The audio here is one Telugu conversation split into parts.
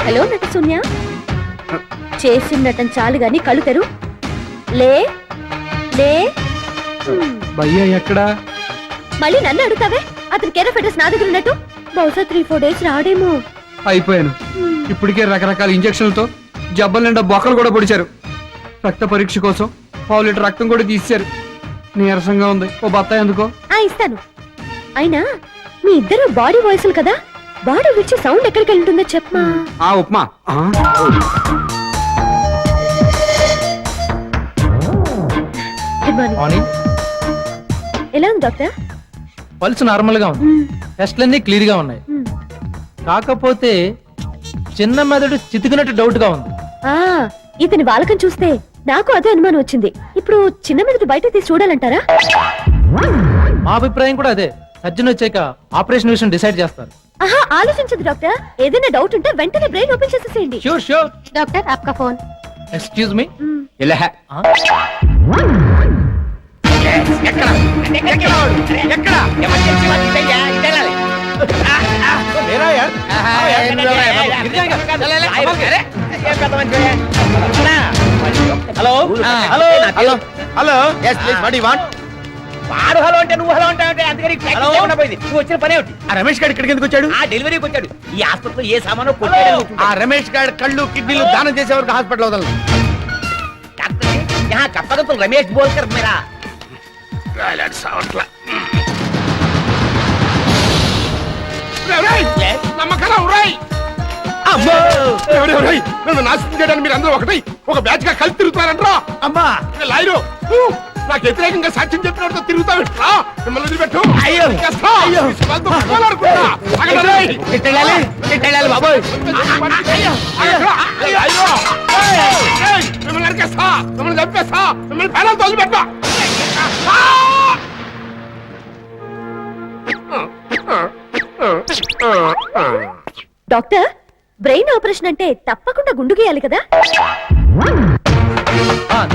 హలో నట శూన్య, చేసిన నటన చాలు గాని కళ్ళు తెరు. లే లే. భయ్యా ఎక్కడా? మళ్ళీ నన్ను అడుగుతావే? అతని కేర్ ఆఫ్ అడ్రస్ నా దగ్గర ఉన్నట్టు. బహుశా 3-4 డేస్ రాడేమో. అయిపోయాను. ఇప్పటికే రకరకాల ఇంజక్షన్లతో జబ్బల నిండా బొక్కలు కూడా పొడిచారు. రక్త పరీక్ష కోసం 1/2 లీటర్ రక్తం కూడా తీశారు. నీరసంగా ఉంది. ఓ బత్తాయి ఎందుకో? ఇస్తాను. అయినా మీ ఇద్దరు బాడీ వాయిస్లు కదా, బాడీ విచ్చి సౌండ్ ఎక్కడికి వెళ్తుందో చెప్పమా. ఉప్మా. Good morning. ఎలా ఉంది డాక్టర్? పల్స్ నార్మల్ గా ఉంది. టెస్ట్లన్నీ క్లియర్ గా ఉన్నాయి. కాకపోతే చిన్న మెదడు చితికినట్టు డౌట్ గా ఉంది. ఇతని బాలకం చూస్తే నాకు అదే అనుమానం వచ్చింది. ఇప్పుడు చిన్న మెదడు బయట తీసి చూడాలంటారా? మా అభిప్రాయం కూడా అదే. సర్జన్ వచ్చాక ఆపరేషన్ విషయం డిసైడ్ చేస్తారు. ఆలోచించదు డాక్టర్. ఏదైనా డౌట్ ఉంటే వెంటనే బ్రెయిన్ ఓపెన్ చేసేసేయండి. Sure sure. డాక్టర్ आपका phone. Excuse me. Hello hello hello hello వాడు హలో అంటే నువ్వు హలో అంటే అందుకని పోయింది. నువ్వు వచ్చిన పని ఏమిటి? ఆ రమేష్ గారు ఇక్కడికి ఎందుకు వచ్చాడు? ఆ డెలివరీకి వచ్చాడు. ఈ హాస్పిటల్ ఏ సామాను ఆ రమేష్ గారు కళ్ళు కిడ్నీలు దానం చేసే వరకు హాస్పిటల్ వదలను. కప్పగంతులు రమేష్ బోల్కర్ మీరా నన్ను నాశనం చేయడానికి మీరు అందరూ ఒకటై ఒక బ్యాచ్ గా కలిసి తిరుగుతారంట్రా. అమ్మా లాయరు, నాకు వ్యతిరేకంగా సాక్ష్యం చెప్పినట్టు తిరుగుతావుట్రా. మిమ్మల్ని వదిలిపెట్టు. బాబోయ్ మిమ్మల్ని నరికేస్తా, మిమ్మల్ని చంపేస్తా, మిమ్మల్ని పేదలతో వదిలిపెట్టా. డాక్టర్, బ్రెయిన్ ఆపరేషన్ అంటే తప్పకుండా గుండు గీయాలి కదా?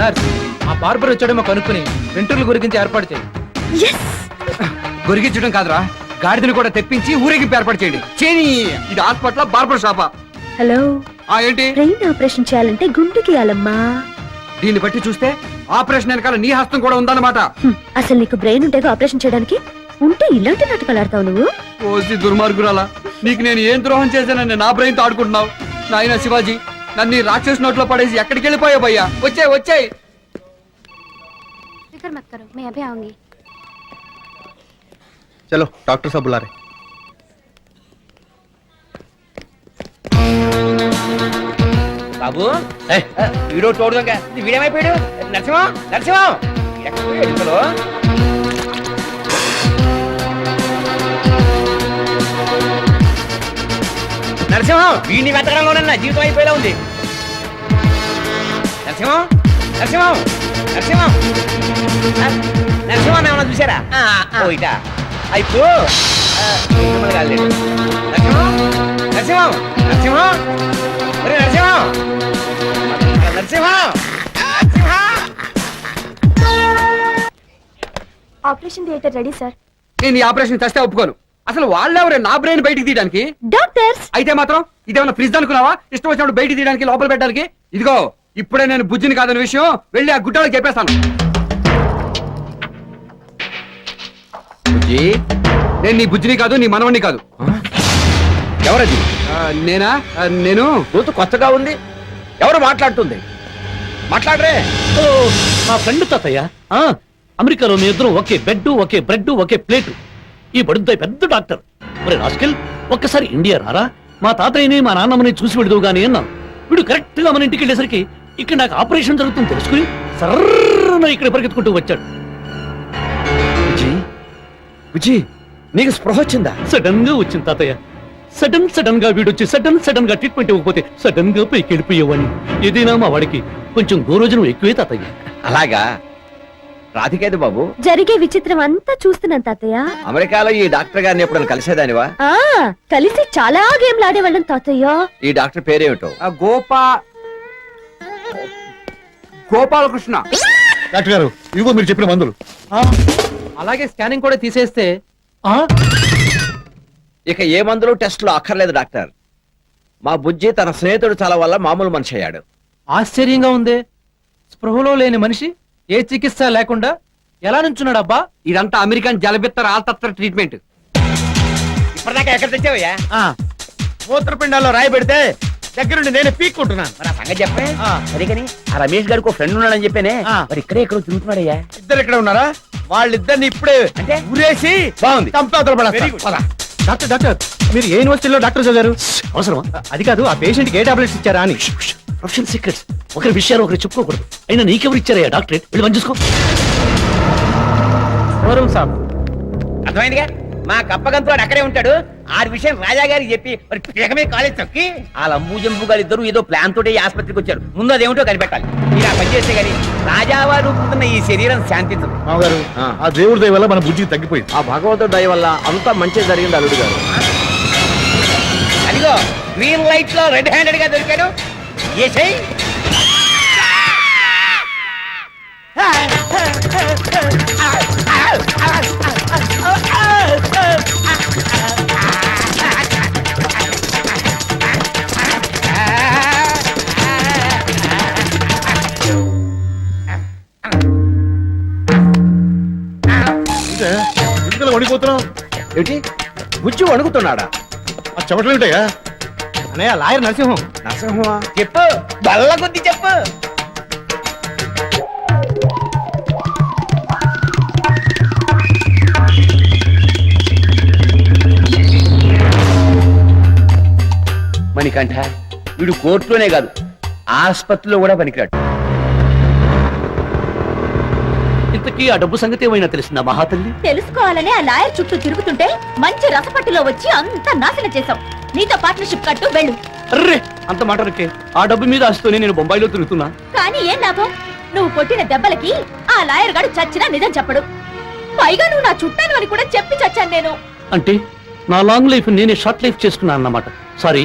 నర్స్, ఆ బార్బర్ వచ్చాడేమో కనుక్కుని వెంట్రుకల గురించి ఏర్పాటు చేయండి. గొరిగించడం కాదురా, గాడిదని కూడా తెప్పించి ఊరేగింపు ఏర్పాటు చేయండి. చేని ఇది హాస్పిటల్ బార్బర్ షాపా? హలో, ఏంటి? బ్రెయిన్ ఆపరేషన్ చేయాలంటే గుండు గీయాలమ్మా. దీన్ని బట్టి చూస్తే ఆపరేషన్ వెనకాల నీ హస్తం కూడా ఉందన్నమాట. అసలు నీకు బ్రెయిన్ ఉంటే ఆపరేషన్ చేయడానికి? ఉంటే ఇలాంటి నాటకాలు ఆడతావు నువ్వు? ఓసి దుర్మార్గురాలా, నీకు నేను ఏం ద్రోహం చేశానని నా బ్రెయిన్ తో ఆడుకుంటున్నావు? నాయన శివాజీ, నన్ను రాక్షస్ నోట్లో పడేసి ఎక్కడికి వెళ్ళిపోయావు భయ్యా? వచ్చాయి వచ్చాయి. చలో డాక్టర్ సాబ్ బులా రే. బాబు వీడో తోడుదొంగ వీడేమైపోయాడు? నరసింహం నరసింహం ఎక్కడో నరసింహం వీడిని వెతకడంలోనన్నా జీవితం అయిపోయేలా ఉంది. నరసింహం నరసింహం నరసింహం నరసింహం ఏమన్నా చూసారా? ఇట ఇప్పుడు Narasimham Narasimham Narasimham Narasimham Narasimham operation theatre ready sir. నేను ఈ ఆపరేషన్ చేస్తే ఒప్పుకోను. అసలు వాళ్ళెవరే నా బ్రెయిన్ బయటికి తీయడానికి? డాక్టర్స్. అయితే మాత్రం ఇదేమన్నా ఫ్రిడ్జ్ అనుకున్నావా? ఇష్టం వచ్చినప్పుడు బయటికి తీయడానికి, లోపల పెట్టడానికి? ఇదిగో ఇప్పుడే నేను బుజ్జిని కాదన్న విషయం వెళ్ళి ఆ గుడ్డలకు చెప్పేస్తాను. బుజ్జి, నేను నీ బుజ్జిని కాదు, నీ మనవణ్ణి కాదు. ఎవరది? నేనా? నేను గొంతు కొత్తగా ఉంది. ఎవరు మాట్లాడుతుంది? మాట్లాడరే. మా ఫ్రెండ్ తాతయ్య. అమెరికాలో మీ ఇద్దరు ఒకే బెడ్, ఒకే బ్రెడ్, ఒకే ప్లేటు. ఈ బడుద్దాయి పెద్ద డాక్టర్. మరి రాస్కెల్, ఒక్కసారి ఇండియా రారా, మా తాతయ్యని మా నాన్నమ్మని చూసి వెళుదు గానీ అన్నాను. వీడు కరెక్ట్ గా మన ఇంటికి వెళ్ళేసరికి ఇక్కడ నాకు ఆపరేషన్ జరుగుతుంది తెలుసుకుని సర్రన ఇక్కడ పరిగెత్తుకుంటూ వచ్చాడు. విజయ్, నీకు స్పృహ వచ్చిందా? సడన్ గా వచ్చింది తాతయ్య. సడన్ గా వీడొచ్చి సడన్ గా ట్రీట్మెంట్ ఇవ్వకపోతే సడన్ గా పైకి వెళ్ళిపోయేవాడిని. ఏదైనా మా వాడికి కొంచెం గోరోజనం ఎక్కువే తాతయ్య. అలాగా? రాధికేది బాబు, జరిగే విచిత్రం అంతా చూస్తున్నాను తాతయ్య. అమెరికాలో ఈ డాక్టర్ గారిని ఎప్పుడైనా కలిసేదానివా? కలిసి చాలా గేమ్లు ఆడేవాళ్ళం తాతయ్య. ఈ డాక్టర్ పేరేమిటో? గోపాలకృష్ణ. డాక్టర్ గారు, ఇదిగో మీరు చెప్పిన మందులు. అలాగే స్కానింగ్ కూడా తీసేస్తే ఇక ఏ మందులు టెస్టులు అక్కర్లేదు డాక్టర్. మా బుజ్జి తన స్నేహితుడు చాలా వల్ల మామూలు మనిషి అయ్యాడు. ఆశ్చర్యంగా ఉంది. స్పృహలో లేని మనిషి ఏ చికిత్స లేకుండా ఎలా నుంచున్నాడు అబ్బా? ఇదంతా అమెరికన్ జలబిత్తర్ ఆల్తత్ర ట్రీట్మెంట్. ఇప్పటిదాకా ఎక్కడ తెచ్చావయ్యా? మూత్రపిండాల్లో రాయి పెడితే దగ్గరుండి నేను పీక్కుంటున్నాను. మరి ఆ సంగతి చెప్పే. సరే కానీ ఆ రమేష్ గారికి ఒక ఫ్రెండ్ ఉన్నాడని చెప్పానే, మరి ఇక్కడే ఎక్కడో తిరుగుతున్నాడయ్యా. ఇద్దరు ఇక్కడ ఉన్నారా? వాళ్ళిద్దరిని ఇప్పుడే అంటే? ఉరేసి బాగుంది. చంపేతలు పడేస్తా. పద. డాక్టర్ డాక్టర్ మీరు ఏ యూనివర్సిటీలో డాక్టర్ చదివారు? అవసరమా? అది కాదు, ఆ పేషెంట్ కి ఏ టాబ్లెట్స్ ఇచ్చారా అని. Professional secrets. ఒకరి విషయాలు ఒకరు చెప్పుకోకూడదు. అయినా నీకెవరు ఇచ్చారయ్యా డాక్టరేట్? వెళ్ళి పని చూసుకో. గౌరవం సాబ్. అర్థమైందిగా? మా కప్పగంతుడు అక్కడే ఉంటాడు. ఆ విషయం రాజా గారికి చెప్పి మరి పీకమే కాలేజ్ తొక్కి ఆ లంబూ జంబు గారు ఇద్దరు ఏదో ప్లాన్ తోటి ఈ ఆసుపత్రికి వచ్చారు. ముందు అదేమిటో కనిపెట్టాలి. మీరు ఆ పని చేస్తే గానీ రాజావారు పుట్టిన ఈ శరీరం శాంతించదు. మామగారు ఆ దేవుడి దయ వల్ల మన బుజ్జికి తగ్గిపోయింది. ఆ భగవంతుడి దయ వల్ల అంతా మంచి జరిగింది అల్లుడు గారు. అదిగో గ్రీన్ లైట్ లో రెడ్ హ్యాండెడ్ గా దొరికాడు. ఏసై ఎందుకలా వణిపోతున్నావు? ఏమిటి బుజ్జి వణుకుతున్నాడా? ఆ చెమటలు ఉంటాయా? అన్నయ్య లాయర్ నరసింహం. నరసింహమా? చెప్పు, బల్ల కొద్ది చెప్పు. మణికంఠ, వీడు కోర్టులోనే కాదు ఆసుపత్రిలో కూడా పనికిరాడు. ఇంతకీ ఆ డబ్బు సంగతి ఏమైనా తెలిసిందా మహాతల్లి? తెలుసుకోవాలనే ఆ లాయర్ చుట్టూ తిరుగుతుంటే మంచి రసపట్టులో వచ్చి అంతా నాశనం చేశావు. నీతో పార్ట్నర్షిప్ కట్టు వెళ్ళు. అర్రే, అంత మాట రక్కే. ఆ డబ్బు మీద ఆశతోనే నేను బొంబాయిలో తిరుగుతున్నా. కానీ ఏం లాభం? నువ్వు కొట్టిన దెబ్బలకి ఆ లాయర్ గాడు చచ్చినా నిజం చెప్పడు. పైగా నువ్వు నా చుట్టాను అని కూడా చెప్పి చచ్చాను నేను. అంటే నా లాంగ్ లైఫ్ నేనే షార్ట్ లైఫ్ చేసుకున్నాను అన్నమాట. సారీ,